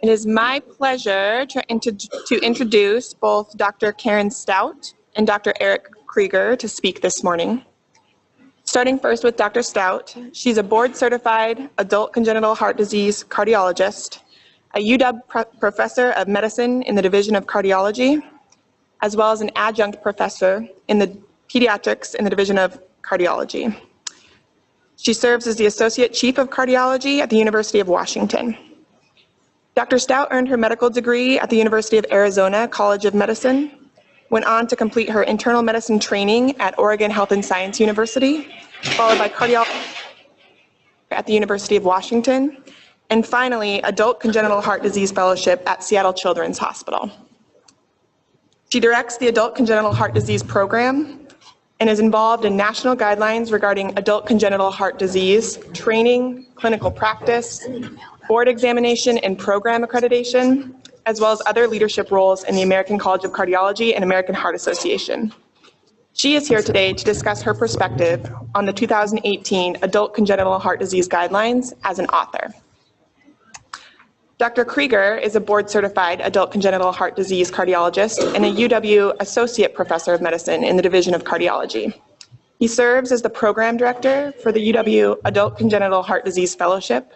It is my pleasure to introduce both Dr. Karen Stout and Dr. Eric Krieger to speak this morning. Starting first with Dr. Stout, she's a board-certified adult congenital heart disease cardiologist, a UW professor of medicine in the Division of Cardiology, as well as an adjunct professor in the pediatrics in the Division of Cardiology. She serves as the Associate Chief of Cardiology at the University of Washington. Dr. Stout earned her medical degree at the University of Arizona College of Medicine, went on to complete her internal medicine training at Oregon Health and Science University, followed by cardiology at the University of Washington, and finally, adult congenital heart disease fellowship at Seattle Children's Hospital. She directs the adult congenital heart disease program and is involved in national guidelines regarding adult congenital heart disease, training, clinical practice, board examination and program accreditation, as well as other leadership roles in the American College of Cardiology and American Heart Association. She is here today to discuss her perspective on the 2018 Adult Congenital Heart Disease Guidelines as an author. Dr. Krieger is a board-certified adult congenital heart disease cardiologist and a UW Associate Professor of Medicine in the Division of Cardiology. He serves as the program director for the UW Adult Congenital Heart Disease Fellowship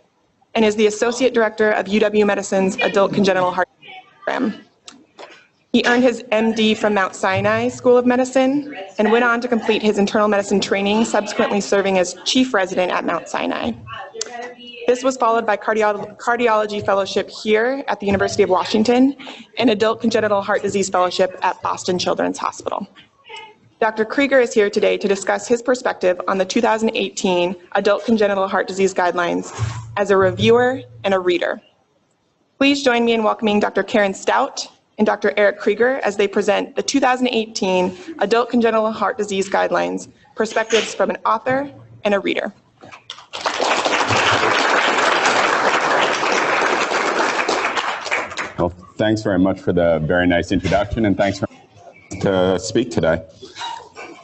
and is the Associate Director of UW Medicine's Adult Congenital Heart Program. He earned his MD from Mount Sinai School of Medicine and went on to complete his internal medicine training, subsequently serving as chief resident at Mount Sinai. This was followed by cardiology fellowship here at the University of Washington and adult congenital heart disease fellowship at Boston Children's Hospital. Dr. Krieger is here today to discuss his perspective on the 2018 Adult Congenital Heart Disease Guidelines as a reviewer and a reader. Please join me in welcoming Dr. Karen Stout and Dr. Eric Krieger as they present the 2018 Adult Congenital Heart Disease Guidelines, perspectives from an author and a reader. Well, thanks very much for the very nice introduction, and thanks for to speak today.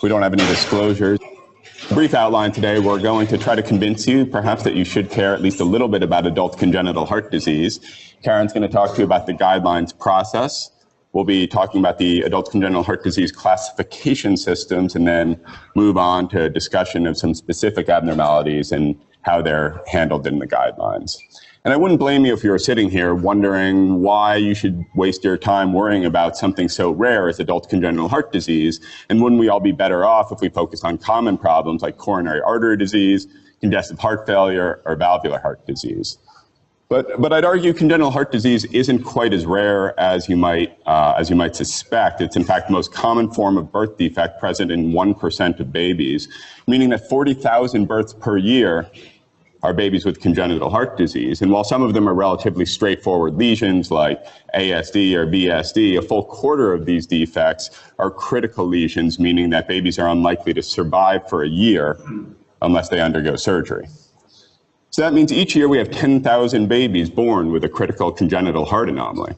We don't have any disclosures. Brief outline today, we're going to try to convince you perhaps that you should care at least a little bit about adult congenital heart disease. Karen's going to talk to you about the guidelines process. We'll be talking about the adult congenital heart disease classification systems and then move on to a discussion of some specific abnormalities and how they're handled in the guidelines. And I wouldn't blame you if you were sitting here wondering why you should waste your time worrying about something so rare as adult congenital heart disease, and wouldn't we all be better off if we focused on common problems like coronary artery disease, congestive heart failure, or valvular heart disease. But I'd argue congenital heart disease isn't quite as rare as you might suspect. It's in fact the most common form of birth defect present in 1% of babies, meaning that 40,000 births per year are babies with congenital heart disease. And while some of them are relatively straightforward lesions like ASD or VSD, a full quarter of these defects are critical lesions, meaning that babies are unlikely to survive for a year unless they undergo surgery. So that means each year we have 10,000 babies born with a critical congenital heart anomaly.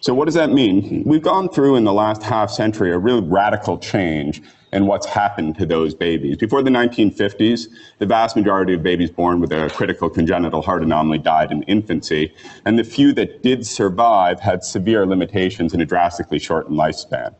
So what does that mean? We've gone through in the last half century a really radical change in what's happened to those babies. Before the 1950s, the vast majority of babies born with a critical congenital heart anomaly died in infancy, and the few that did survive had severe limitations and a drastically shortened lifespan.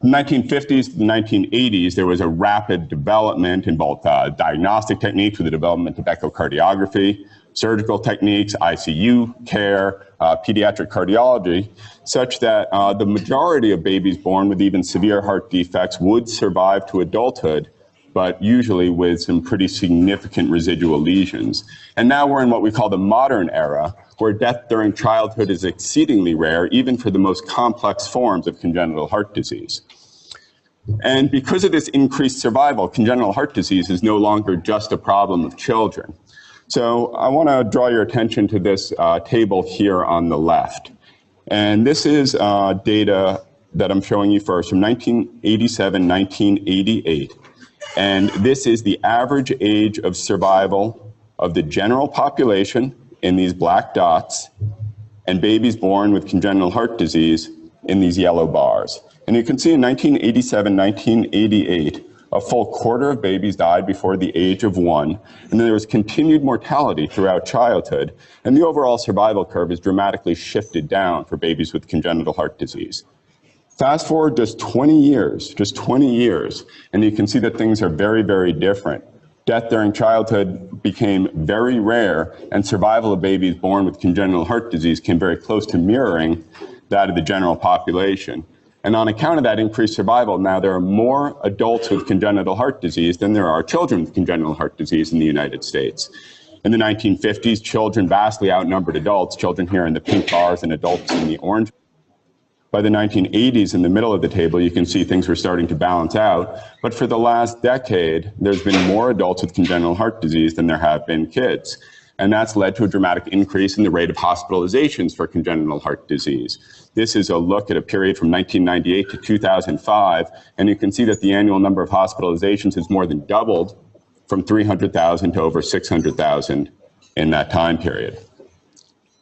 From the 1950s to the 1980s, there was a rapid development in both diagnostic techniques with the development of echocardiography, surgical techniques, ICU care, pediatric cardiology, such that the majority of babies born with even severe heart defects would survive to adulthood, but usually with some pretty significant residual lesions. And now we're in what we call the modern era, where death during childhood is exceedingly rare, even for the most complex forms of congenital heart disease. And because of this increased survival, congenital heart disease is no longer just a problem of children. So I want to draw your attention to this table here on the left. And this is data that I'm showing you first from 1987, 1988. And this is the average age of survival of the general population in these black dots and babies born with congenital heart disease in these yellow bars. And you can see in 1987, 1988, a full quarter of babies died before the age of 1, and then there was continued mortality throughout childhood, and the overall survival curve is dramatically shifted down for babies with congenital heart disease. Fast forward just 20 years, and you can see that things are very, very different. Death during childhood became very rare, and survival of babies born with congenital heart disease came very close to mirroring that of the general population. And on account of that increased survival, now there are more adults with congenital heart disease than there are children with congenital heart disease in the United States. In the 1950s, children vastly outnumbered adults, children here in the pink bars and adults in the orange. By the 1980s, in the middle of the table, you can see things were starting to balance out. But for the last decade, there's been more adults with congenital heart disease than there have been kids. And that's led to a dramatic increase in the rate of hospitalizations for congenital heart disease. This is a look at a period from 1998 to 2005, and you can see that the annual number of hospitalizations has more than doubled from 300,000 to over 600,000 in that time period.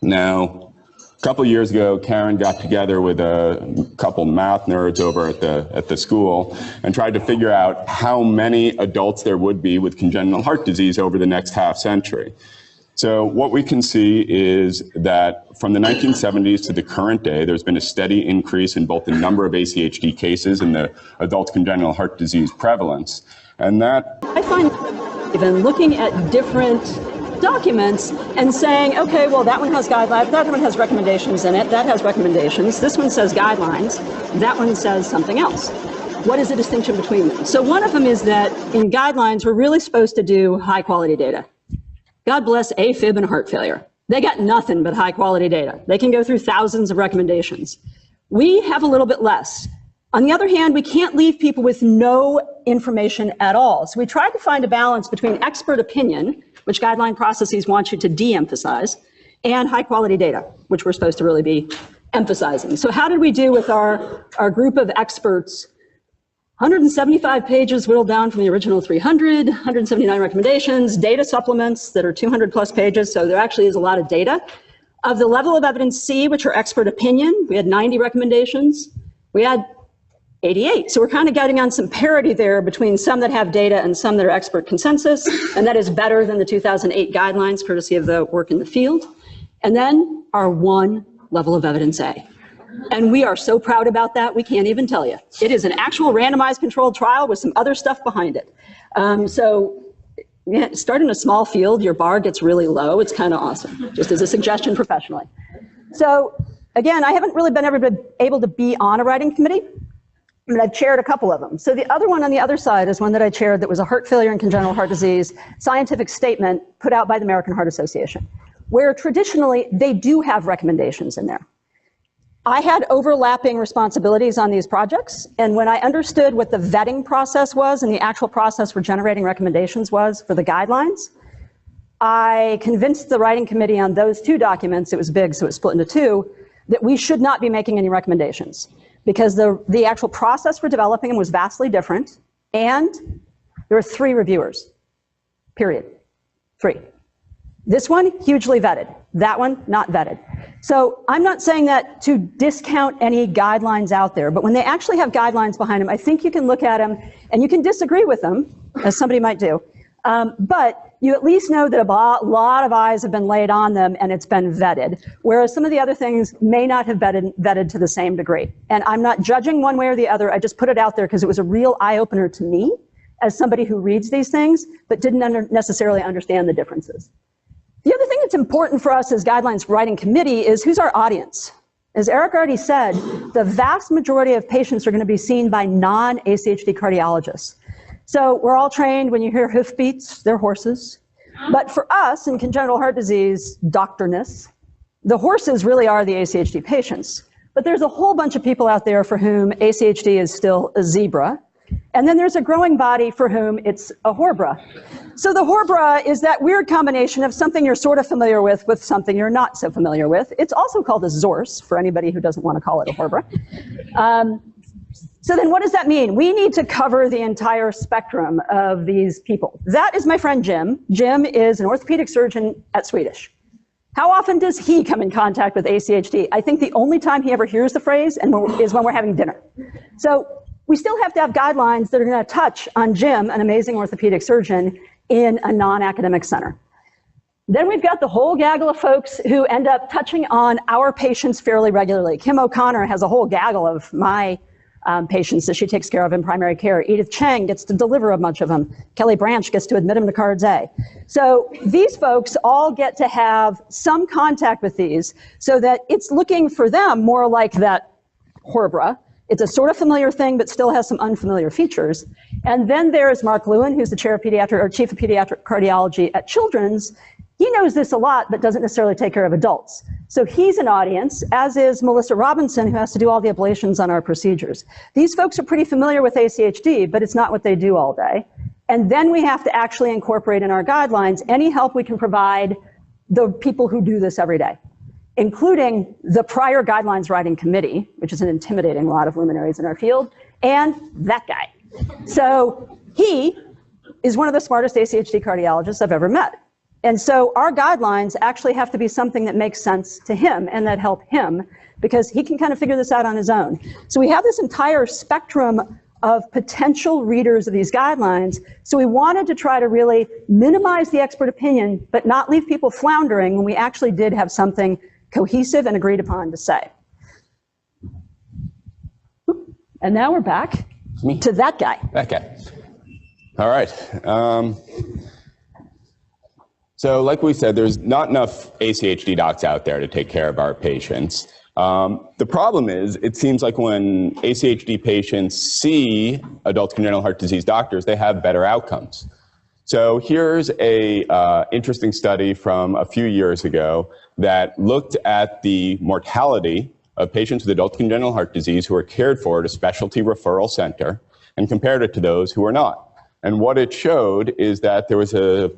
Now, a couple of years ago, Karen got together with a couple math nerds over at the school and tried to figure out how many adults there would be with congenital heart disease over the next half century. So what we can see is that from the 1970s to the current day, there's been a steady increase in both the number of ACHD cases and the adult congenital heart disease prevalence. And that I find even looking at different documents and saying, okay, well, that one has guidelines, that one has recommendations in it, that has recommendations, this one says guidelines, that one says something else. What is the distinction between them? So one of them is that in guidelines, we're really supposed to do high quality data. God bless AFib and heart failure. They got nothing but high quality data. They can go through thousands of recommendations. We have a little bit less. On the other hand, we can't leave people with no information at all. So we tried to find a balance between expert opinion, which guideline processes want you to de-emphasize, and high quality data, which we're supposed to really be emphasizing. So how did we do with our group of experts? 175 pages whittled down from the original 300, 179 recommendations, data supplements that are 200 plus pages, so there actually is a lot of data. Of the level of evidence C, which are expert opinion, we had 90 recommendations. We had 88, so we're kind of getting on some parity there between some that have data and some that are expert consensus, and that is better than the 2008 guidelines, courtesy of the work in the field. And then our one level of evidence A. And we are so proud about that, we can't even tell you. It is an actual randomized controlled trial with some other stuff behind it. Yeah, start in a small field, your bar gets really low. It's kind of awesome, just as a suggestion professionally. So again, I haven't really been able to be on a writing committee, but I've chaired a couple of them. So the other one on the other side is one that I chaired that was a heart failure and congenital heart disease scientific statement put out by the American Heart Association, where traditionally they do have recommendations in there. I had overlapping responsibilities on these projects, and when I understood what the vetting process was and the actual process for generating recommendations was for the guidelines, I convinced the writing committee on those two documents, it was big so it split into two, that we should not be making any recommendations because the actual process for developing them was vastly different, and there were 3 reviewers, period, 3. This one, hugely vetted. That one, not vetted. So I'm not saying that to discount any guidelines out there, but when they actually have guidelines behind them, I think you can look at them and you can disagree with them, as somebody might do, but you at least know that a lot of eyes have been laid on them and it's been vetted, whereas some of the other things may not have been vetted to the same degree. And I'm not judging one way or the other, I just put it out there because it was a real eye-opener to me as somebody who reads these things, but didn't necessarily understand the differences. The other thing that's important for us as guidelines writing committee is who's our audience. As Eric already said, the vast majority of patients are going to be seen by non-ACHD cardiologists. So we're all trained when you hear hoofbeats, they're horses. But for us in congenital heart disease doctorness, the horses really are the ACHD patients. But there's a whole bunch of people out there for whom ACHD is still a zebra. And then there's a growing body for whom it's a horbra. So the horbra is that weird combination of something you're sort of familiar with something you're not so familiar with. It's also called a zorse for anybody who doesn't want to call it a horbra. So then what does that mean? We need to cover the entire spectrum of these people. That is my friend Jim. Jim is an orthopedic surgeon at Swedish. How often does he come in contact with ACHD? I think the only time he ever hears the phrase is when we're having dinner. So we still have to have guidelines that are going to touch on Jim, an amazing orthopedic surgeon, in a non-academic center. Then we've got the whole gaggle of folks who end up touching on our patients fairly regularly. Kim O'Connor has a whole gaggle of my patients that she takes care of in primary care. Edith Chang gets to deliver a bunch of them. Kelly Branch gets to admit them to Cards A. So these folks all get to have some contact with these so that it's looking for them more like that Horbra. It's a sort of familiar thing, but still has some unfamiliar features. And then there's Mark Lewin, who's the chair of pediatric or chief of pediatric cardiology at Children's. He knows this a lot, but doesn't necessarily take care of adults. So he's an audience, as is Melissa Robinson, who has to do all the ablations on our procedures. These folks are pretty familiar with ACHD, but it's not what they do all day. And then we have to actually incorporate in our guidelines any help we can provide the people who do this every day, including the prior guidelines writing committee, which is an intimidating lot of luminaries in our field, and that guy. So he is one of the smartest ACHD cardiologists I've ever met. And so our guidelines actually have to be something that makes sense to him and that help him, because he can kind of figure this out on his own. So we have this entire spectrum of potential readers of these guidelines. So we wanted to try to really minimize the expert opinion, but not leave people floundering when we actually did have something cohesive and agreed upon to say. And now we're back to that guy. That guy. All right. So like we said, there's not enough ACHD docs out there to take care of our patients. The problem is, it seems like when ACHD patients see adult congenital heart disease doctors, they have better outcomes. So here's a interesting study from a few years ago that looked at the mortality of patients with adult congenital heart disease who are cared for at a specialty referral center and compared it to those who are not. And what it showed is that there was a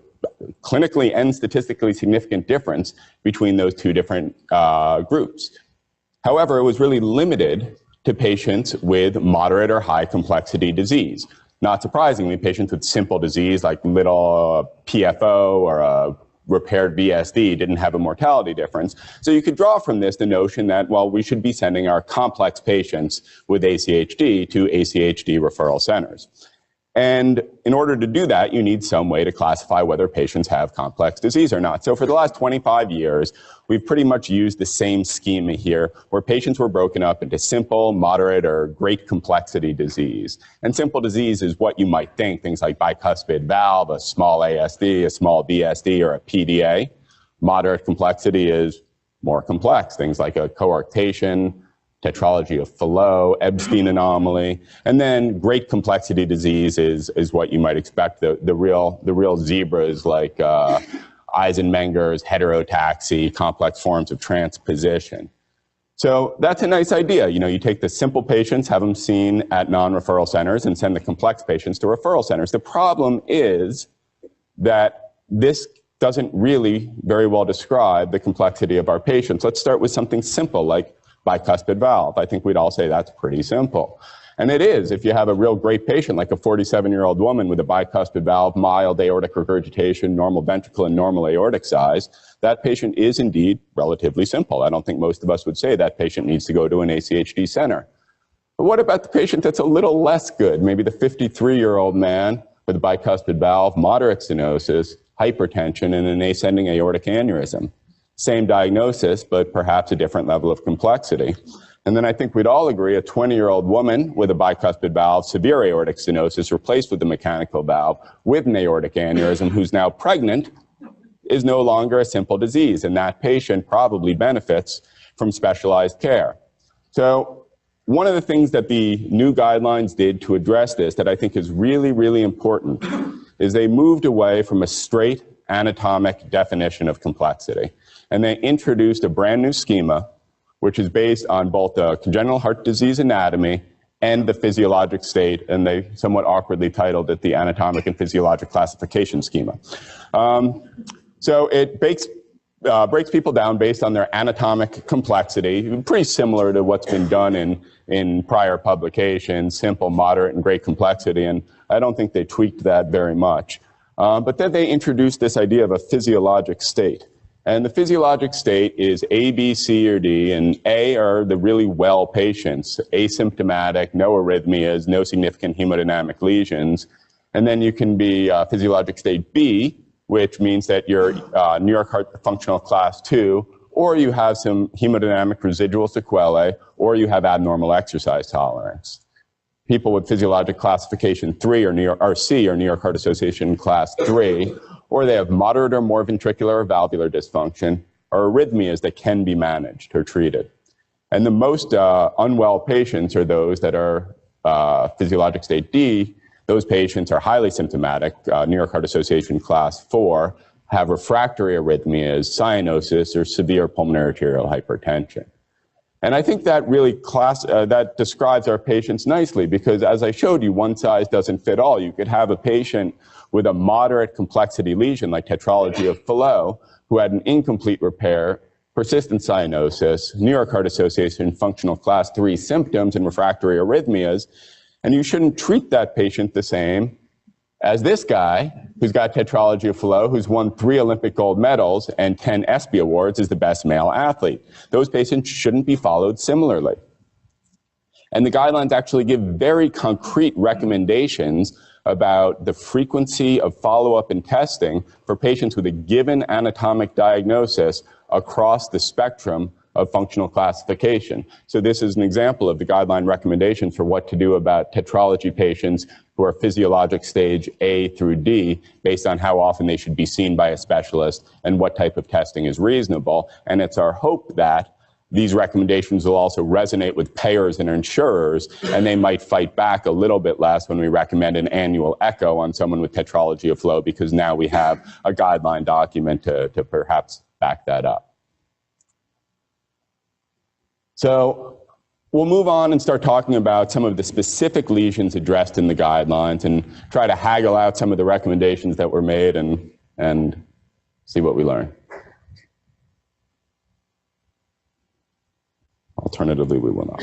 clinically and statistically significant difference between those two different groups. However, it was really limited to patients with moderate or high complexity disease. Not surprisingly, patients with simple disease like little PFO or a repaired VSD didn't have a mortality difference. So you could draw from this the notion that, well, we should be sending our complex patients with ACHD to ACHD referral centers. And in order to do that, you need some way to classify whether patients have complex disease or not. So for the last 25 years, we've pretty much used the same schema here, where patients were broken up into simple, moderate, or great complexity disease. And simple disease is what you might think, things like bicuspid valve, a small ASD, a small VSD, or a PDA. Moderate complexity is more complex, things like a coarctation, tetralogy of FALLOT, Epstein anomaly, and then great complexity disease is what you might expect. The real zebras like Eisenmenger's, heterotaxy, complex forms of transposition. So that's a nice idea. You know, you take the simple patients, have them seen at non-referral centers, and send the complex patients to referral centers. The problem is that this doesn't really very well describe the complexity of our patients. Let's start with something simple like bicuspid valve. I think we'd all say that's pretty simple. And it is. If you have a real great patient, like a 47-year-old woman with a bicuspid valve, mild aortic regurgitation, normal ventricle, and normal aortic size, that patient is indeed relatively simple. I don't think most of us would say that patient needs to go to an ACHD center. But what about the patient that's a little less good? Maybe the 53-year-old man with a bicuspid valve, moderate stenosis, hypertension, and an ascending aortic aneurysm. Same diagnosis, but perhaps a different level of complexity. And then I think we'd all agree a 20-year-old woman with a bicuspid valve, severe aortic stenosis replaced with a mechanical valve with an aortic aneurysm who's now pregnant is no longer a simple disease. And that patient probably benefits from specialized care. So one of the things that the new guidelines did to address this that I think is really, really important is they moved away from a straight anatomic definition of complexity. And they introduced a brand new schema, which is based on both the congenital heart disease anatomy and the physiologic state, and they somewhat awkwardly titled it the anatomic and physiologic classification schema. So it breaks people down based on their anatomic complexity, pretty similar to what's been done in prior publications, simple, moderate, and great complexity, and I don't think they tweaked that very much. But then they introduced this idea of a physiologic state. And the physiologic state is A, B, C, or D, and A are the really well patients, asymptomatic, no arrhythmias, no significant hemodynamic lesions. And then you can be physiologic state B, which means that you're New York Heart Functional Class 2, or you have some hemodynamic residual sequelae, or you have abnormal exercise tolerance. People with physiologic classification 3 or C or New York Heart Association Class 3, or they have moderate or more ventricular or valvular dysfunction, or arrhythmias that can be managed or treated. And the most unwell patients are those that are physiologic state D. Those patients are highly symptomatic, New York Heart Association Class 4, have refractory arrhythmias, cyanosis, or severe pulmonary arterial hypertension. And I think that really that describes our patients nicely, because as I showed you, one size doesn't fit all. You could have a patient with a moderate complexity lesion like tetralogy of Fallot who had an incomplete repair, persistent cyanosis, New York Heart Association functional class 3 symptoms, and refractory arrhythmias. And you shouldn't treat that patient the same as this guy who's got tetralogy of Fallot, who's won 3 Olympic gold medals and 10 ESPY awards as the best male athlete. Those patients shouldn't be followed similarly. And the guidelines actually give very concrete recommendations about the frequency of follow-up and testing for patients with a given anatomic diagnosis across the spectrum of functional classification. So this is an example of the guideline recommendations for what to do about tetralogy patients who are physiologic stage A through D, based on how often they should be seen by a specialist and what type of testing is reasonable. And it's our hope that these recommendations will also resonate with payers and insurers, and they might fight back a little bit less when we recommend an annual echo on someone with tetralogy of Fallot, because now we have a guideline document to perhaps back that up. So we'll move on and start talking about some of the specific lesions addressed in the guidelines and try to haggle out some of the recommendations that were made and see what we learn. Alternatively, we will not.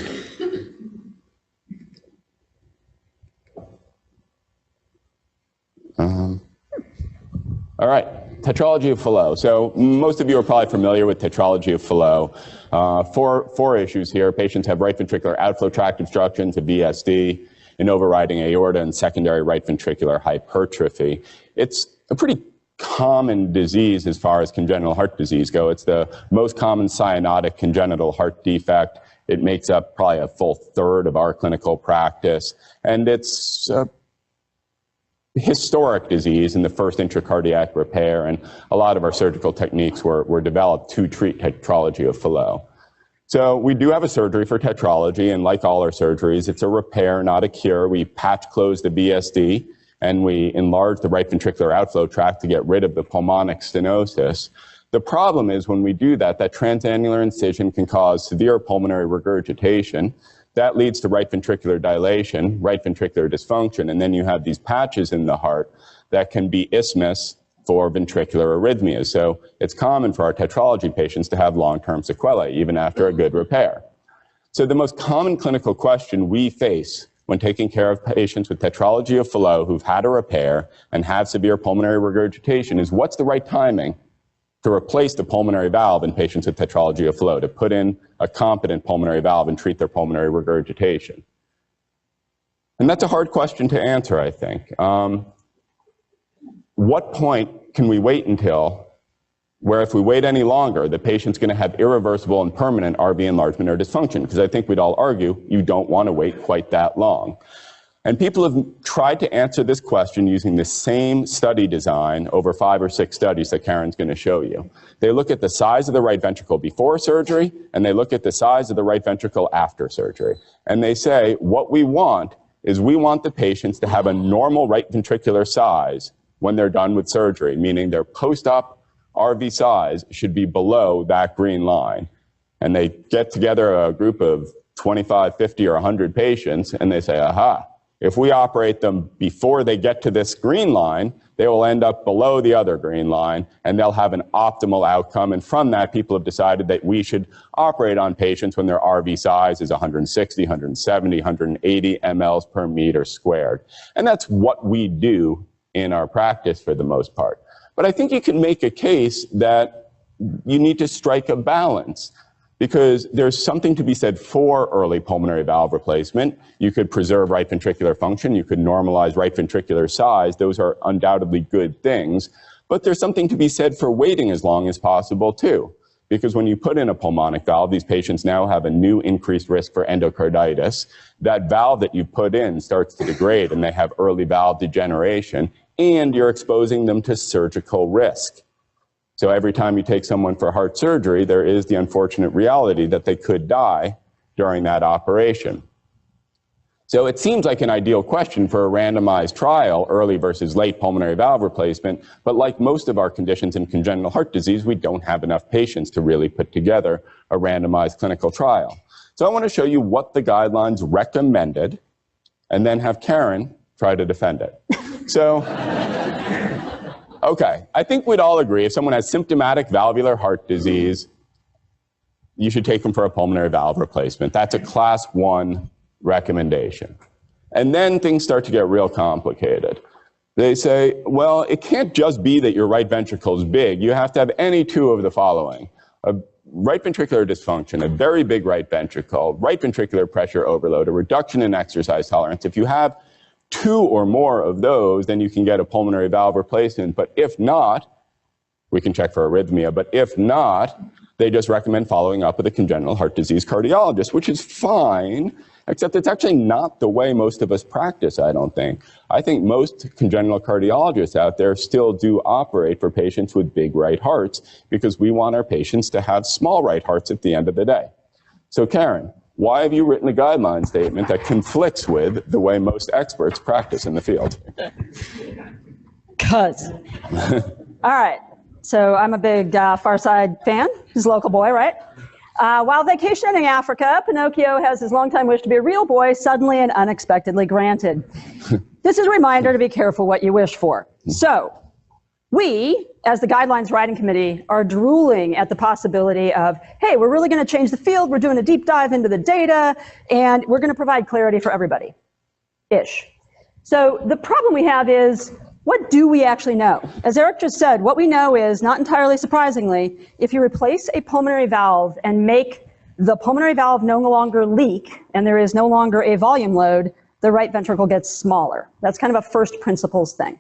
All right, tetralogy of Fallot. So most of you are probably familiar with tetralogy of Fallot. Four issues here. Patients have right ventricular outflow tract obstructions, a VSD, an overriding aorta, and secondary right ventricular hypertrophy. It's a pretty common disease as far as congenital heart disease go. It's the most common cyanotic congenital heart defect. It makes up probably a full third of our clinical practice. And it's a historic disease in the first intracardiac repair. And a lot of our surgical techniques were developed to treat tetralogy of Fallot. So we do have a surgery for tetralogy, and like all our surgeries, it's a repair, not a cure. We patch close the VSD, and we enlarge the right ventricular outflow tract to get rid of the pulmonic stenosis. The problem is when we do that, that transannular incision can cause severe pulmonary regurgitation. That leads to right ventricular dilation, right ventricular dysfunction, and then you have these patches in the heart that can be isthmus for ventricular arrhythmias. So it's common for our tetralogy patients to have long-term sequelae, even after a good repair. So the most common clinical question we face when taking care of patients with tetralogy of Fallot who've had a repair and have severe pulmonary regurgitation is what's the right timing to replace the pulmonary valve in patients with tetralogy of Fallot, to put in a competent pulmonary valve and treat their pulmonary regurgitation. And that's a hard question to answer, I think. What point can we wait until where if we wait any longer, the patient's going to have irreversible and permanent RV enlargement or dysfunction? Because I think we'd all argue you don't want to wait quite that long. And people have tried to answer this question using the same study design over 5 or 6 studies that Karen's going to show you. They look at the size of the right ventricle before surgery, and they look at the size of the right ventricle after surgery. And they say, what we want is we want the patients to have a normal right ventricular size when they're done with surgery, meaning their post-op RV size should be below that green line. And they get together a group of 25, 50, or 100 patients, and they say, aha, if we operate them before they get to this green line, they will end up below the other green line, and they'll have an optimal outcome. And from that, people have decided that we should operate on patients when their RV size is 160, 170, 180 mLs per meter squared. And that's what we do in our practice for the most part. But I think you can make a case that you need to strike a balance, because there's something to be said for early pulmonary valve replacement. You could preserve right ventricular function. You could normalize right ventricular size. Those are undoubtedly good things. But there's something to be said for waiting as long as possible, too. Because when you put in a pulmonic valve, these patients now have a new increased risk for endocarditis. That valve that you put in starts to degrade, and they have early valve degeneration, and you're exposing them to surgical risk. So every time you take someone for heart surgery, there is the unfortunate reality that they could die during that operation. So it seems like an ideal question for a randomized trial, early versus late pulmonary valve replacement, but like most of our conditions in congenital heart disease, we don't have enough patients to really put together a randomized clinical trial. So I want to show you what the guidelines recommended, and then have Karen try to defend it. So, okay, I think we'd all agree if someone has symptomatic valvular heart disease, you should take them for a pulmonary valve replacement. That's a class 1 recommendation. And then things start to get real complicated. They say, well, it can't just be that your right ventricle is big. You have to have any two of the following: a right ventricular dysfunction, a very big right ventricle, right ventricular pressure overload, a reduction in exercise tolerance. If you have 2 or more of those, then you can get a pulmonary valve replacement. But if not, we can check for arrhythmia, but if not, they just recommend following up with a congenital heart disease cardiologist, which is fine, except it's actually not the way most of us practice, I don't think. I think most congenital cardiologists out there still do operate for patients with big right hearts, because we want our patients to have small right hearts at the end of the day. So Karen, why have you written a guideline statement that conflicts with the way most experts practice in the field? Because. All right. So I'm a big Far Side fan. He's a local boy, right? While vacationing in Africa, Pinocchio has his longtime wish to be a real boy suddenly and unexpectedly granted. This is a reminder to be careful what you wish for. So we, as the Guidelines Writing Committee, are drooling at the possibility of, hey, we're really going to change the field. We're doing a deep dive into the data, and we're going to provide clarity for everybody-ish. So the problem we have is, what do we actually know? As Eric just said, what we know is, not entirely surprisingly, if you replace a pulmonary valve and make the pulmonary valve no longer leak, and there is no longer a volume load, the right ventricle gets smaller. That's kind of a first principles thing.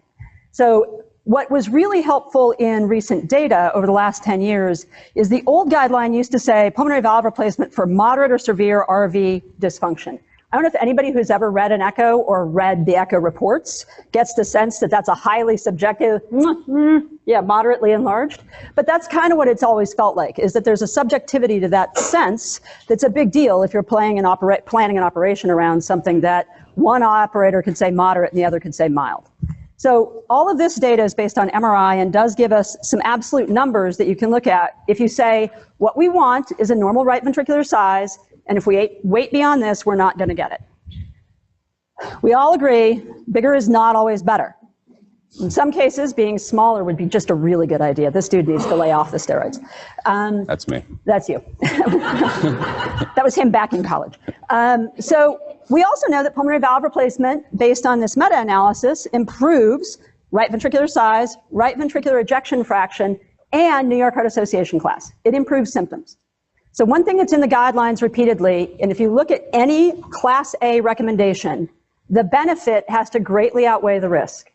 So what was really helpful in recent data over the last 10 years is the old guideline used to say pulmonary valve replacement for moderate or severe RV dysfunction. I don't know if anybody who's ever read an echo or read the echo reports gets the sense that that's a highly subjective, moderately enlarged. But that's kind of what it's always felt like, is that there's a subjectivity to that sense that's a big deal if you're planning an operation around something that one operator could say moderate and the other could say mild. So all of this data is based on MRI and does give us some absolute numbers that you can look at. If you say, what we want is a normal right ventricular size, and if we wait beyond this, we're not going to get it. We all agree, bigger is not always better. In some cases, being smaller would be just a really good idea. This dude needs to lay off the steroids. That's me. That's you. That was him back in college. So we also know that pulmonary valve replacement, based on this meta-analysis, improves right ventricular size, right ventricular ejection fraction, and New York Heart Association class. It improves symptoms. So one thing that's in the guidelines repeatedly, and if you look at any Class A recommendation, the benefit has to greatly outweigh the risk.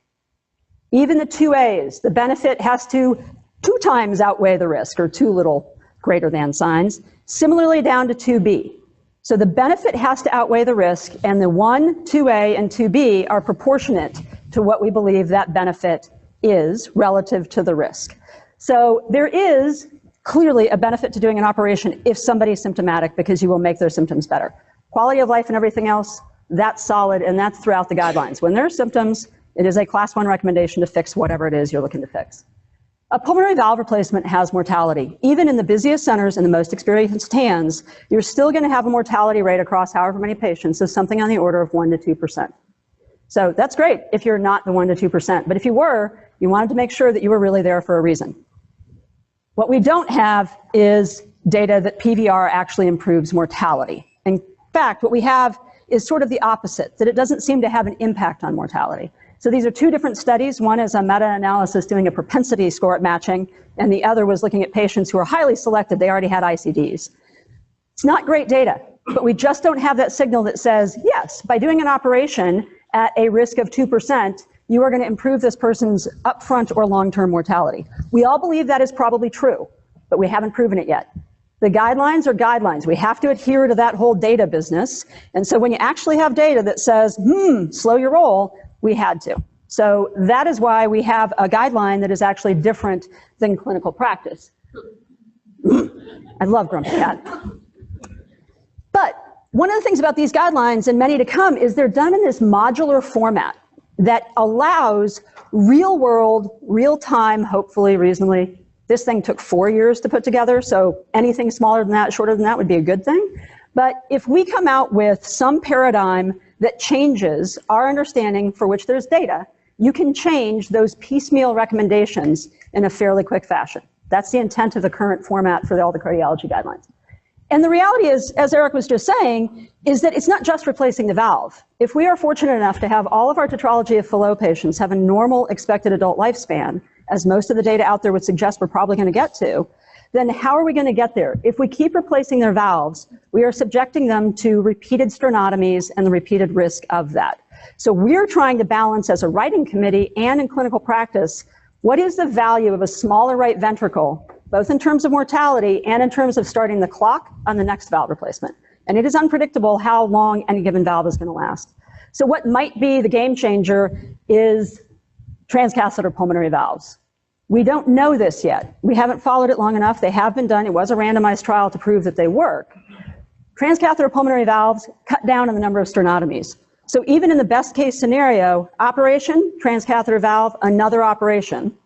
Even the 2As, the benefit has to 2 times outweigh the risk, or 2 little greater than signs. Similarly down to 2B. So the benefit has to outweigh the risk, and the 1, 2A, and 2B are proportionate to what we believe that benefit is relative to the risk. So there is clearly a benefit to doing an operation if somebody's symptomatic, because you will make their symptoms better. Quality of life and everything else, that's solid, and that's throughout the guidelines. When there are symptoms, it is a class 1 recommendation to fix whatever it is you're looking to fix. A pulmonary valve replacement has mortality. Even in the busiest centers and the most experienced hands, you're still going to have a mortality rate across however many patients, so something on the order of 1 to 2%. So that's great if you're not the 1 to 2%, but if you were, you wanted to make sure that you were really there for a reason. What we don't have is data that PVR actually improves mortality. In fact, what we have is sort of the opposite, that it doesn't seem to have an impact on mortality. So these are two different studies. One is a meta-analysis doing a propensity score at matching, and the other was looking at patients who are highly selected. They already had ICDs. It's not great data, but we just don't have that signal that says, yes, by doing an operation at a risk of 2%, you are going to improve this person's upfront or long-term mortality. We all believe that is probably true, but we haven't proven it yet. The guidelines are guidelines. We have to adhere to that whole data business. And so when you actually have data that says, slow your roll, we had to. So that is why we have a guideline that is actually different than clinical practice. I love Grumpy Cat. But one of the things about these guidelines, and many to come, is they're done in this modular format that allows real-world, real-time, hopefully reasonably. This thing took 4 years to put together, so anything smaller than that, shorter than that would be a good thing. But if we come out with some paradigm that changes our understanding for which there's data, you can change those piecemeal recommendations in a fairly quick fashion. That's the intent of the current format for all the cardiology guidelines. And the reality is, as Eric was just saying, is that it's not just replacing the valve. If we are fortunate enough to have all of our tetralogy of FALLOT patients have a normal expected adult lifespan, as most of the data out there would suggest we're probably going to get to, then how are we going to get there? If we keep replacing their valves, we are subjecting them to repeated sternotomies and the repeated risk of that. So we're trying to balance as a writing committee and in clinical practice, what is the value of a smaller right ventricle, both in terms of mortality and in terms of starting the clock on the next valve replacement. And it is unpredictable how long any given valve is going to last. So what might be the game changer is transcatheter pulmonary valves. We don't know this yet. We haven't followed it long enough. They have been done. It was a randomized trial to prove that they work. Transcatheter pulmonary valves cut down on the number of sternotomies. So even in the best case scenario, operation, transcatheter valve, another operation,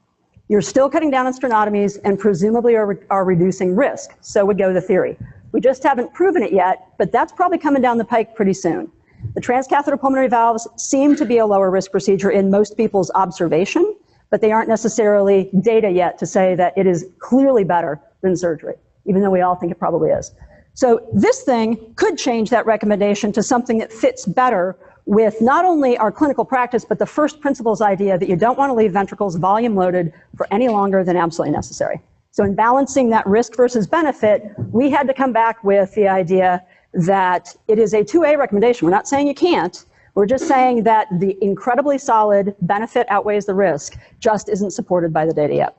you're still cutting down on sternotomies and presumably are reducing risk. So would go the theory. We just haven't proven it yet, but that's probably coming down the pike pretty soon. The transcatheter pulmonary valves seem to be a lower risk procedure in most people's observation, but they aren't necessarily data yet to say that it is clearly better than surgery, even though we all think it probably is. So this thing could change that recommendation to something that fits better with not only our clinical practice, but the first principles idea that you don't want to leave ventricles volume loaded for any longer than absolutely necessary. So in balancing that risk versus benefit, we had to come back with the idea that it is a 2A recommendation. We're not saying you can't. We're just saying that the incredibly solid benefit outweighs the risk, just isn't supported by the data yet.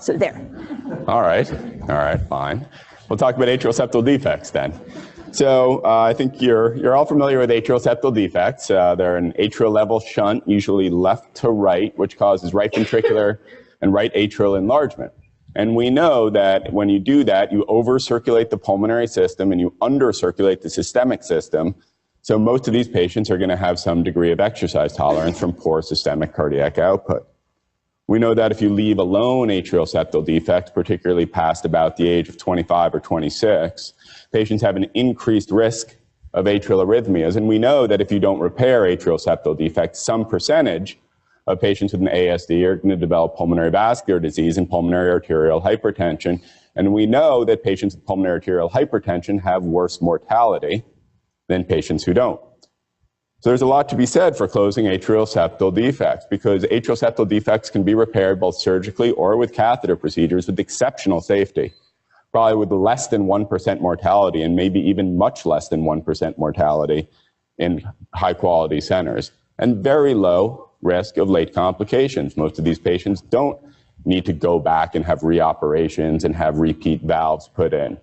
So there. All right, fine. We'll talk about atrial septal defects then. So I think you're all familiar with atrial septal defects. They're an atrial level shunt, usually left to right, which causes right ventricular and right atrial enlargement. And we know that when you do that, you over-circulate the pulmonary system and you under-circulate the systemic system. So most of these patients are going to have some degree of exercise tolerance from poor systemic cardiac output. We know that if you leave alone atrial septal defects, particularly past about the age of 25 or 26, patients have an increased risk of atrial arrhythmias. And we know that if you don't repair atrial septal defects, some percentage of patients with an ASD are going to develop pulmonary vascular disease and pulmonary arterial hypertension. And we know that patients with pulmonary arterial hypertension have worse mortality than patients who don't. So there's a lot to be said for closing atrial septal defects, because atrial septal defects can be repaired both surgically or with catheter procedures with exceptional safety, probably with less than 1% mortality and maybe even much less than 1% mortality in high-quality centers, and very low risk of late complications. Most of these patients don't need to go back and have reoperations and have repeat valves put in.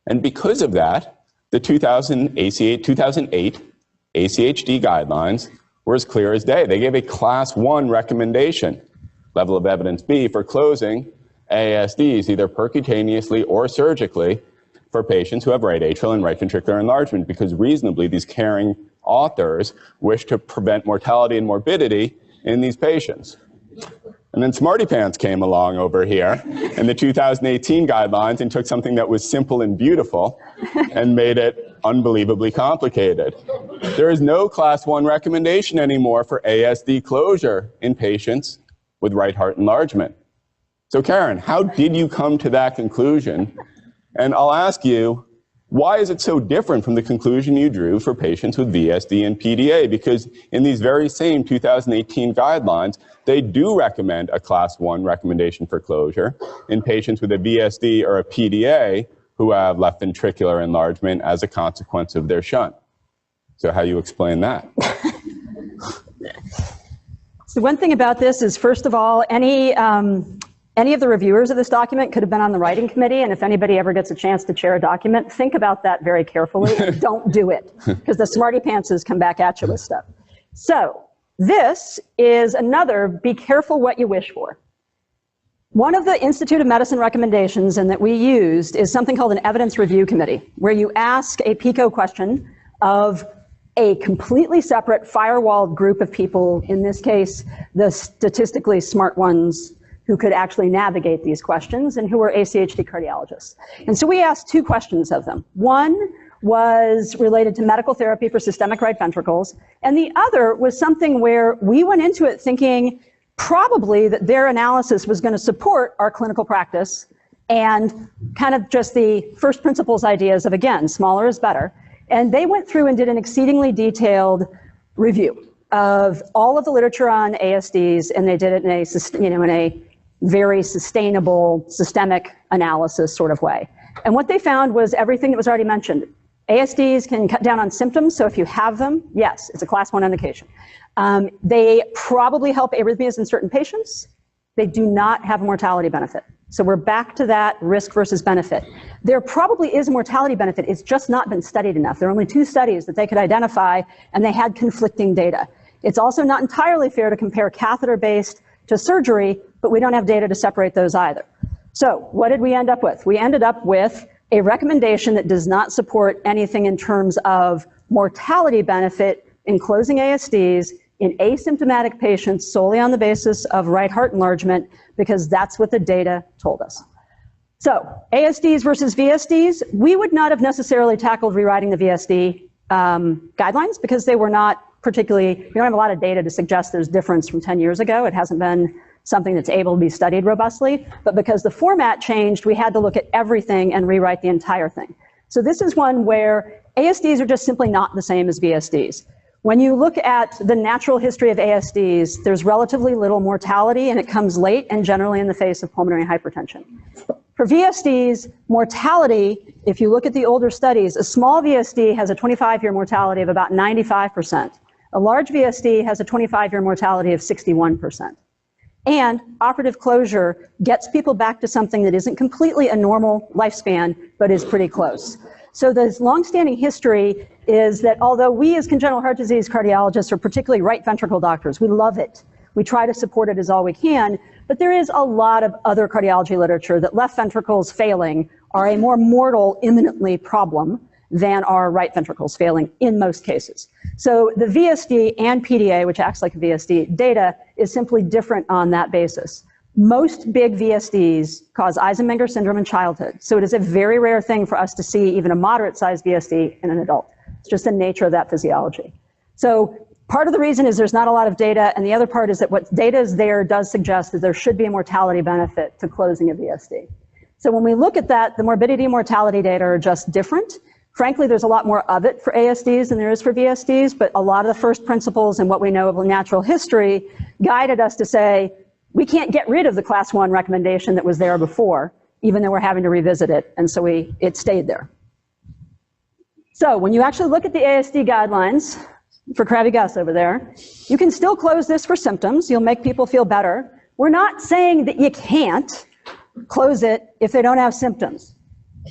And because of that, the 2008 ACHD guidelines were as clear as day. They gave a class 1 recommendation, level of evidence B, for closing ASDs, either percutaneously or surgically, for patients who have right atrial and right ventricular enlargement, because reasonably these caring authors wish to prevent mortality and morbidity in these patients. And then Smarty Pants came along over here in the 2018 guidelines and took something that was simple and beautiful and made it unbelievably complicated. There is no class 1 recommendation anymore for ASD closure in patients with right heart enlargement. So Karen, how did you come to that conclusion? And I'll ask you, Why is it so different from the conclusion you drew for patients with VSD and PDA? Because in these very same 2018 guidelines, they do recommend a class 1 recommendation for closure in patients with a VSD or a PDA who have left ventricular enlargement as a consequence of their shunt. So how do you explain that? So one thing about this is, first of all, any of the reviewers of this document could have been on the writing committee, and if anybody ever gets a chance to chair a document, think about that very carefully and don't do it, because the smarty pantsers come back at you with stuff. So this is another be careful what you wish for. One of the Institute of Medicine recommendations and that we used is something called an evidence review committee, where you ask a PICO question of a completely separate firewalled group of people, in this case, the statistically smart ones who could actually navigate these questions and who were ACHD cardiologists. And so we asked 2 questions of them. One was related to medical therapy for systemic right ventricles, and the other was something where we went into it thinking probably that their analysis was going to support our clinical practice and kind of just the first principles ideas of, again, smaller is better. And they went through and did an exceedingly detailed review of all of the literature on ASDs, and they did it in a very sustainable systemic analysis sort of way. And what they found was everything that was already mentioned. ASDs can cut down on symptoms, so if you have them, yes, it's a class 1 indication. They probably help arrhythmias in certain patients. They do not have a mortality benefit. So we're back to that risk versus benefit. There probably is a mortality benefit. It's just not been studied enough. There are only 2 studies that they could identify, and they had conflicting data. It's also not entirely fair to compare catheter-based to surgery, but we don't have data to separate those either. So what did we end up with? We ended up with a recommendation that does not support anything in terms of mortality benefit in closing ASDs in asymptomatic patients solely on the basis of right heart enlargement, because that's what the data told us. So ASDs versus VSDs, we would not have necessarily tackled rewriting the VSD guidelines because they were not particularly, we don't have a lot of data to suggest there's difference from 10 years ago. It hasn't been something that's able to be studied robustly, but because the format changed, we had to look at everything and rewrite the entire thing. So this is one where ASDs are just simply not the same as VSDs. When you look at the natural history of ASDs, there's relatively little mortality, and it comes late and generally in the face of pulmonary hypertension. For VSDs, mortality, if you look at the older studies, a small VSD has a 25-year mortality of about 95%. A large VSD has a 25-year mortality of 61%. And operative closure gets people back to something that isn't completely a normal lifespan, but is pretty close. So the longstanding history is that although we as congenital heart disease cardiologists are particularly right ventricle doctors, we love it. We try to support it as all we can, but there is a lot of other cardiology literature that left ventricles failing are a more mortal, imminently problem than are right ventricles failing in most cases. So the VSD and PDA, which acts like a VSD, data is simply different on that basis. Most big VSDs cause Eisenmenger syndrome in childhood, so it is a very rare thing for us to see even a moderate-sized VSD in an adult. It's just the nature of that physiology. So part of the reason is there's not a lot of data, and the other part is that what data is there does suggest that there should be a mortality benefit to closing a VSD. So when we look at that, the morbidity and mortality data are just different. Frankly, there's a lot more of it for ASDs than there is for VSDs, but a lot of the first principles and what we know of natural history guided us to say, we can't get rid of the class 1 recommendation that was there before, even though we're having to revisit it, and so it stayed there. So when you actually look at the ASD guidelines, for Krabby Gus over there, you can still close this for symptoms. You'll make people feel better. We're not saying that you can't close it if they don't have symptoms.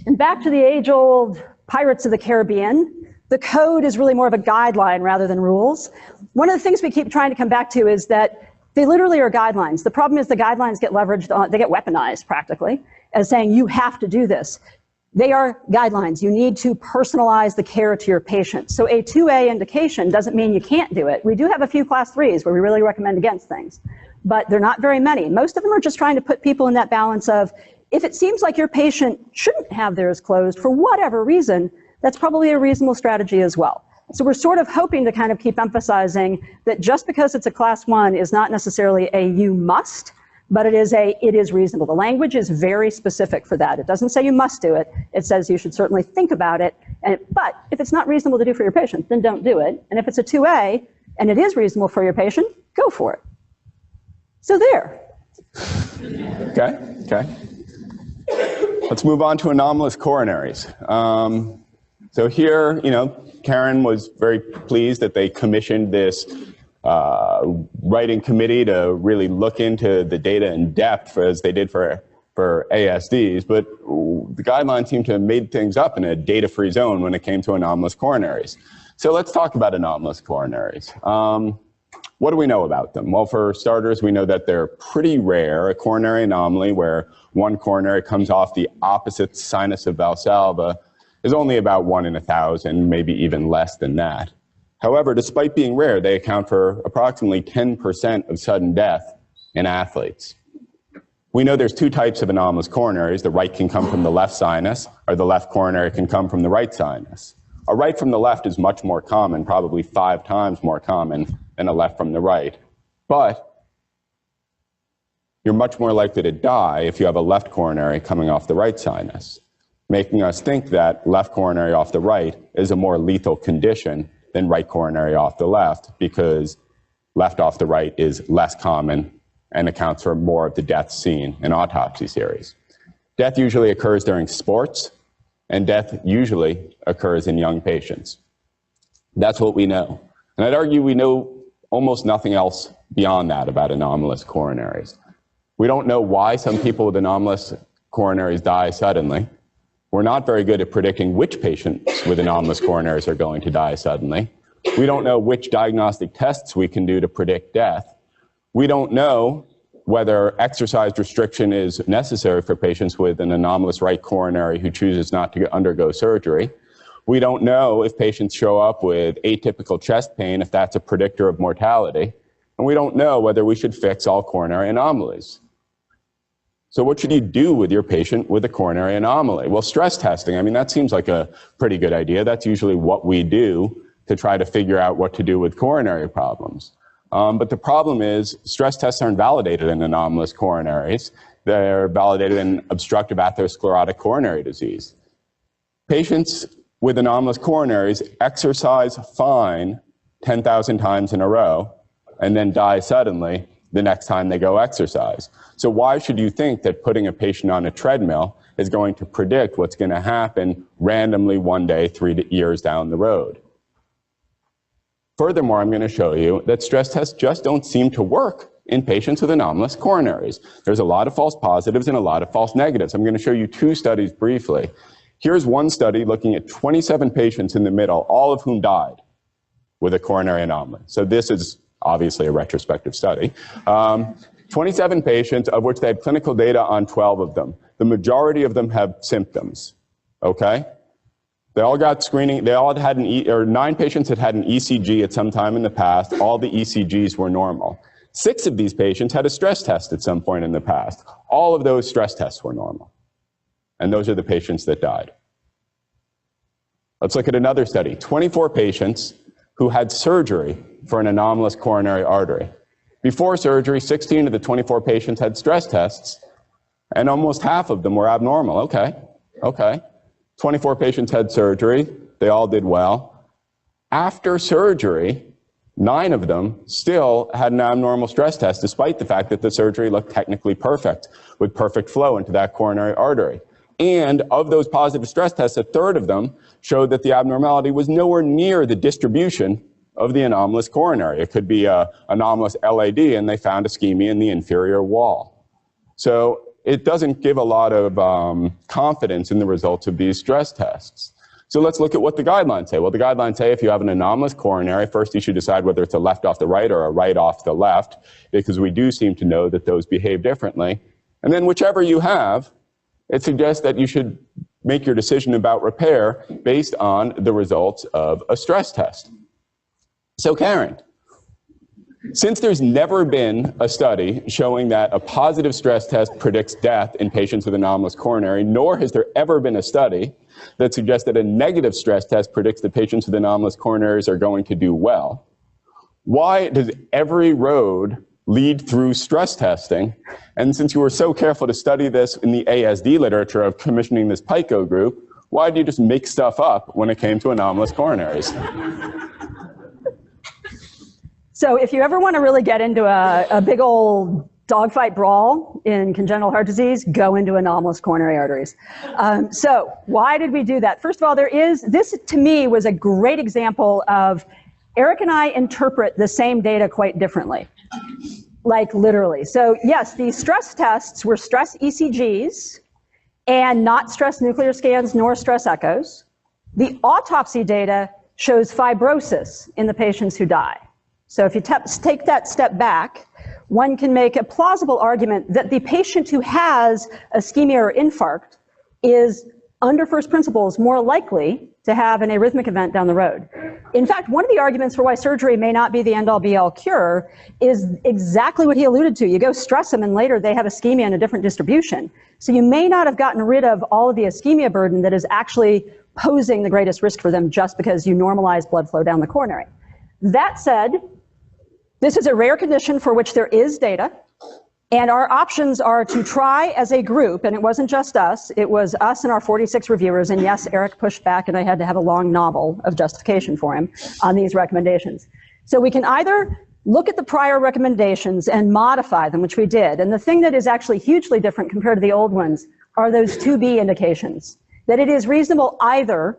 And back to the age-old Pirates of the Caribbean, the code is really more of a guideline rather than rules. One of the things we keep trying to come back to is that they literally are guidelines. The problem is the guidelines get leveraged on, they get weaponized practically as saying you have to do this. They are guidelines. You need to personalize the care to your patient. So a 2A indication doesn't mean you can't do it. We do have a few class 3s where we really recommend against things, but they're not very many. Most of them are just trying to put people in that balance of, if it seems like your patient shouldn't have theirs closed for whatever reason, that's probably a reasonable strategy as well. So we're sort of hoping to kind of keep emphasizing that just because it's a class 1 is not necessarily a you must, But it is reasonable. The language is very specific for that. It doesn't say you must do it. It says you should certainly think about it. But if it's not reasonable to do for your patient, then don't do it. And if it's a 2A and it is reasonable for your patient, go for it. So there. Okay. Let's move on to anomalous coronaries. So here, Karen was very pleased that they commissioned this writing committee to really look into the data in depth as they did for ASDs, but the guidelines seem to have made things up in a data-free zone when it came to anomalous coronaries. So let's talk about anomalous coronaries. What do we know about them? Well, for starters, we know that they're pretty rare. A coronary anomaly where one coronary comes off the opposite sinus of Valsalva is only about 1 in 1,000, maybe even less than that. However, despite being rare, they account for approximately 10% of sudden death in athletes. We know there's 2 types of anomalous coronaries. The right can come from the left sinus, or the left coronary can come from the right sinus. A right from the left is much more common, probably 5 times more common than a left from the right. But you're much more likely to die if you have a left coronary coming off the right sinus, making us think that left coronary off the right is a more lethal condition than right coronary off the left, because left off the right is less common and accounts for more of the deaths seen in autopsy series. Death usually occurs during sports, and death usually occurs in young patients. That's what we know. And I'd argue we know almost nothing else beyond that about anomalous coronaries. We don't know why some people with anomalous coronaries die suddenly. We're not very good at predicting which patients with anomalous coronaries are going to die suddenly. We don't know which diagnostic tests we can do to predict death. We don't know whether exercise restriction is necessary for patients with an anomalous right coronary who chooses not to undergo surgery. We don't know if patients show up with atypical chest pain, if that's a predictor of mortality. And we don't know whether we should fix all coronary anomalies. So what should you do with your patient with a coronary anomaly? Well, stress testing, that seems like a pretty good idea. That's usually what we do to try to figure out what to do with coronary problems. But the problem is stress tests aren't validated in anomalous coronaries. They're validated in obstructive atherosclerotic coronary disease. Patients with anomalous coronaries exercise fine 10,000 times in a row and then die suddenly the next time they go exercise. So why should you think that putting a patient on a treadmill is going to predict what's going to happen randomly one day 3 years down the road? Furthermore, I'm going to show you that stress tests just don't seem to work in patients with anomalous coronaries. There's a lot of false positives and a lot of false negatives. I'm going to show you 2 studies briefly. Here's one study looking at 27 patients in the middle, all of whom died with a coronary anomaly. So this is obviously a retrospective study. 27 patients, of which they had clinical data on 12 of them. The majority of them have symptoms, okay? They all got screening. They all had 9 patients had had an ECG at some time in the past. All the ECGs were normal. 6 of these patients had a stress test at some point in the past. All of those stress tests were normal. And those are the patients that died. Let's look at another study. 24 patients who had surgery for an anomalous coronary artery. Before surgery, 16 of the 24 patients had stress tests, and almost half of them were abnormal. Okay. 24 patients had surgery. They all did well. After surgery, 9 of them still had an abnormal stress test, despite the fact that the surgery looked technically perfect, with perfect flow into that coronary artery. And of those positive stress tests, 1/3 of them showed that the abnormality was nowhere near the distribution of the anomalous coronary. It could be an anomalous LAD, and they found ischemia in the inferior wall. So it doesn't give a lot of confidence in the results of these stress tests. So let's look at what the guidelines say. Well, the guidelines say if you have an anomalous coronary, first you should decide whether it's a left off the right or a right off the left, because we do seem to know that those behave differently. And then whichever you have, it suggests that you should make your decision about repair based on the results of a stress test. So Karen, since there's never been a study showing that a positive stress test predicts death in patients with anomalous coronary, nor has there ever been a study that suggests that a negative stress test predicts that patients with anomalous coronaries are going to do well, why does every road lead through stress testing. And since you were so careful to study this in the ASD literature of commissioning this PICO group, why did you just make stuff up when it came to anomalous coronaries? So if you ever want to really get into a big old dogfight brawl in congenital heart disease, go into anomalous coronary arteries. So why did we do that? First of all, this to me was a great example of Eric and I interpret the same data quite differently, like literally. So yes, these stress tests were stress ECGs and not stress nuclear scans nor stress echoes. The autopsy data shows fibrosis in the patients who die. So if you take that step back, one can make a plausible argument that the patient who has ischemia or infarct is, under first principles, more likely to have an arrhythmic event down the road. In fact, one of the arguments for why surgery may not be the end-all be-all cure is exactly what he alluded to. You go stress them and later they have ischemia in a different distribution. So you may not have gotten rid of all of the ischemia burden that is actually posing the greatest risk for them just because you normalize blood flow down the coronary. That said, this is a rare condition for which there is data, and our options are to try as a group, and it wasn't just us, it was us and our 46 reviewers, and yes, Eric pushed back and I had to have a long novel of justification for him on these recommendations. So we can either look at the prior recommendations and modify them, which we did, and the thing that is actually hugely different compared to the old ones are those 2B indications, that it is reasonable either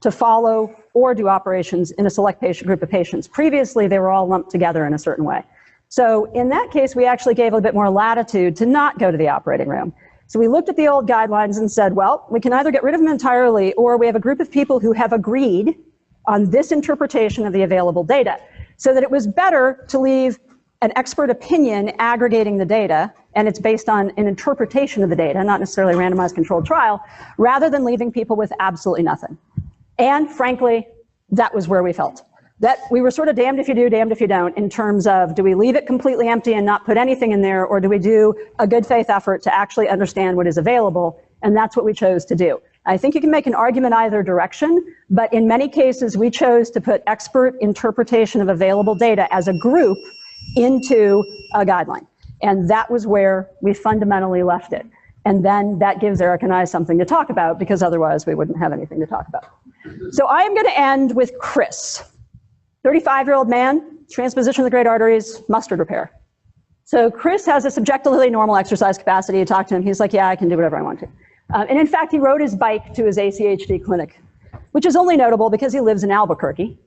to follow or do operations in a select patient group of patients. Previously, they were all lumped together in a certain way. So in that case, we actually gave a bit more latitude to not go to the operating room. So we looked at the old guidelines and said, well, we can either get rid of them entirely, or we have a group of people who have agreed on this interpretation of the available data, so that it was better to leave an expert opinion aggregating the data, and it's based on an interpretation of the data, not necessarily a randomized controlled trial, rather than leaving people with absolutely nothing. And frankly, that was where we felt. That we were sort of damned if you do, damned if you don't, in terms of, do we leave it completely empty and not put anything in there, or do we do a good faith effort to actually understand what is available? And that's what we chose to do. I think you can make an argument either direction, but in many cases, we chose to put expert interpretation of available data as a group into a guideline. And that was where we fundamentally left it. And then that gives Eric and I something to talk about, because otherwise we wouldn't have anything to talk about. So I am going to end with Chris, 35-year-old man, transposition of the great arteries, mustard repair. So Chris has a subjectively normal exercise capacity. You talk to him, he's like, yeah, I can do whatever I want to. And in fact, he rode his bike to his ACHD clinic, which is only notable because he lives in Albuquerque.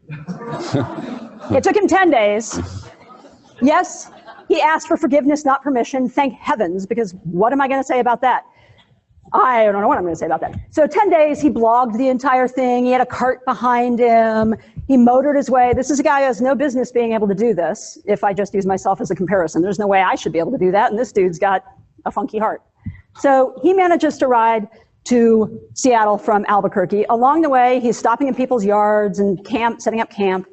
It took him 10 days. Yes, he asked for forgiveness, not permission. Thank heavens, because what am I going to say about that? I don't know what I'm going to say about that. So 10 days, he blogged the entire thing. He had a cart behind him. He motored his way. This is a guy who has no business being able to do this, if I just use myself as a comparison. There's no way I should be able to do that, and this dude's got a funky heart. So he manages to ride to Seattle from Albuquerque. Along the way, he's stopping in people's yards and setting up camp.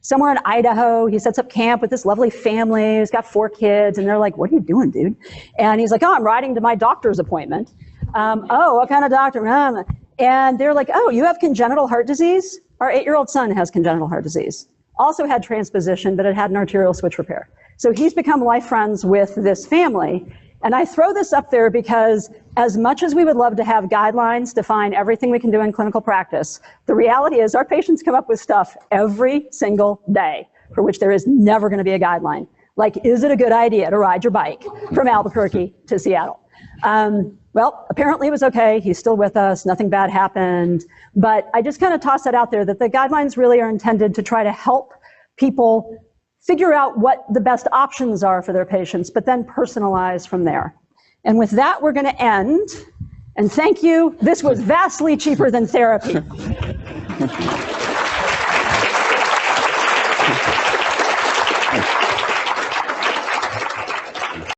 Somewhere in Idaho, he sets up camp with this lovely family. He's got 4 kids, and they're like, what are you doing, dude? And he's like, oh, I'm riding to my doctor's appointment. Oh, what kind of doctor? And they're like, oh, you have congenital heart disease? Our 8-year-old son has congenital heart disease. Also had transposition, but it had an arterial switch repair. So he's become life friends with this family. And I throw this up there because as much as we would love to have guidelines define everything we can do in clinical practice, the reality is our patients come up with stuff every single day for which there is never going to be a guideline. Like, is it a good idea to ride your bike from Albuquerque to Seattle? Well, apparently it was okay. He's still with us. Nothing bad happened. But I just kind of toss that out there, that the guidelines really are intended to try to help people figure out what the best options are for their patients, but then personalize from there. And with that, we're going to end. And thank you. This was vastly cheaper than therapy.